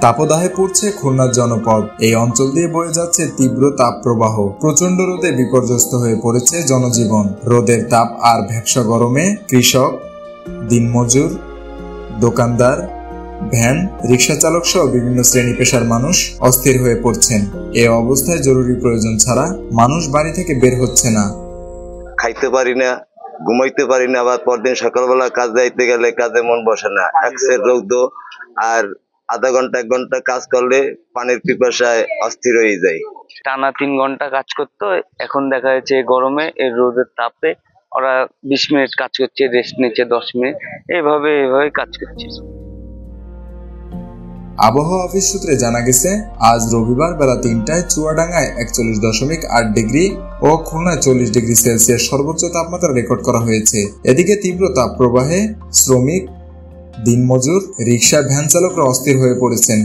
তাপদাহে পড়ছে খুলনার জনপদ। এই অঞ্চল দিয়ে বয়ে যাচ্ছে তীব্র তাপপ্রবাহ। প্রচন্ড রোদে বিপর্যস্ত হয়ে পড়েছে জনজীবন। রোদের তাপ আর ভ্যাপসা গরমে কৃষক, দিনমজুর, দোকানদার, ভ্যান, রিক্সা চালক সহ বিভিন্ন শ্রেণী পেশার মানুষ অস্থির হয়ে পড়ছেন। এ অবস্থায় জরুরি প্রয়োজন ছাড়া মানুষ বাড়ি থেকে বের হচ্ছে না। খাইতে পারি না, ঘুমাইতে পারি না, আবার পরদিন সকালবেলা কাজ যাইতে গেলে কাজে মন বসে না। একসের রৌদ্র, আর আধা ঘন্টা 1 ঘন্টা কাজ করলে পানির পিপাসায় অস্থির হয়ে যায়। টানা 3 ঘন্টা কাজ করতো, এখন দেখা যাচ্ছে গরমে এই রোদের তাপে ওরা 20 মিনিট কাজ করছে, রেস্ট নিচ্ছে 10 মিনিট, এভাবে কাজ করছে। আবহাওয়া অফিস সূত্রে জানা গেছে, আজ রবিবার বেলা 3টায় চুয়াডাঙ্গায় 41.8 ডিগ্রি ও খুলনায় 40 ডিগ্রি সেলসিয়াস সর্বোচ্চ তাপমাত্রা রেকর্ড করা হয়েছে। এদিকে তীব্র তাপ প্রবাহে শ্রমিক, দিনমজুর, রিক্সা, ভ্যান চালকরা অস্থির হয়ে পড়েছেন।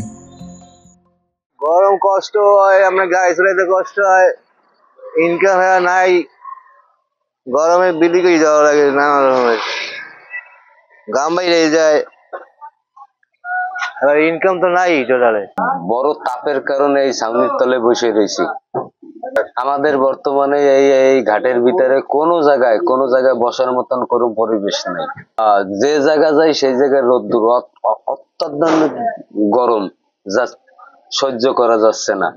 গরম কষ্ট হয়, আমরা গাড়ি চালাইতে কষ্ট হয়, ইনকাম নাই, গরমে বিলি করে যাওয়া লাগে, নানা রকমের গাম বাইরে যায়, আর ইনকাম তো নাই টোটালে। বড় তাপের কারণে এই ছাউনির তলে বসে রয়েছি। আমাদের বর্তমানে এই ঘাটের ভিতরে কোনো জায়গায় বসার মতন কোনো পরিবেশ নেই। যে জায়গা যাই সেই জায়গায় রোদ্দুর, অত্যাধিক গরম, যা সহ্য করা যাচ্ছে না।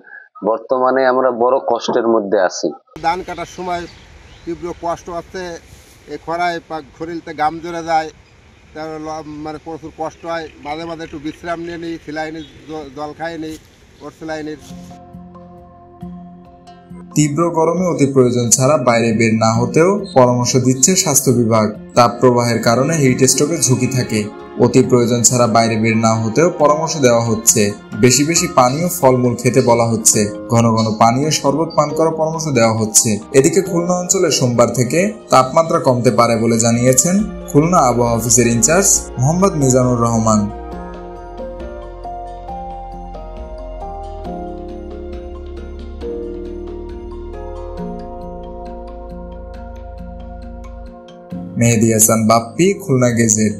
বর্তমানে আমরা বড় কষ্টের মধ্যে আছি। ধান কাটার সময় তীব্র কষ্ট আছে, এই খরায় শরীরতে গাম জড়ে যায়, মানে প্রচুর কষ্ট হয়। মাঝে মাঝে একটু বিশ্রাম নিয়ে নিই, সেলাইনি জল খাই নিই, ওর সেলাইনির। তীব্র গরমে অতি প্রয়োজন ছাড়া বাইরে বের না হতেও পরামর্শ দিচ্ছে স্বাস্থ্য বিভাগ। তাপ প্রবাহের কারণে হিট স্ট্রোকের ঝুঁকি থাকে। অতি প্রয়োজন ছাড়া বাইরে বের না হতেও পরামর্শ দেওয়া হচ্ছে। বেশি বেশি পানি ও ফলমূল খেতে বলা হচ্ছে। ঘন ঘন পানি ও শরবত পান করার পরামর্শ দেওয়া হচ্ছে। এদিকে খুলনা অঞ্চলে সোমবার থেকে তাপমাত্রা কমতে পারে বলে জানিয়েছেন খুলনা আবহাওয়া অফিসের ইনচার্জ মোহাম্মদ মিজানুর রহমান। মেহেদী হাসান বাপ্পি, খুলনা গেজেট।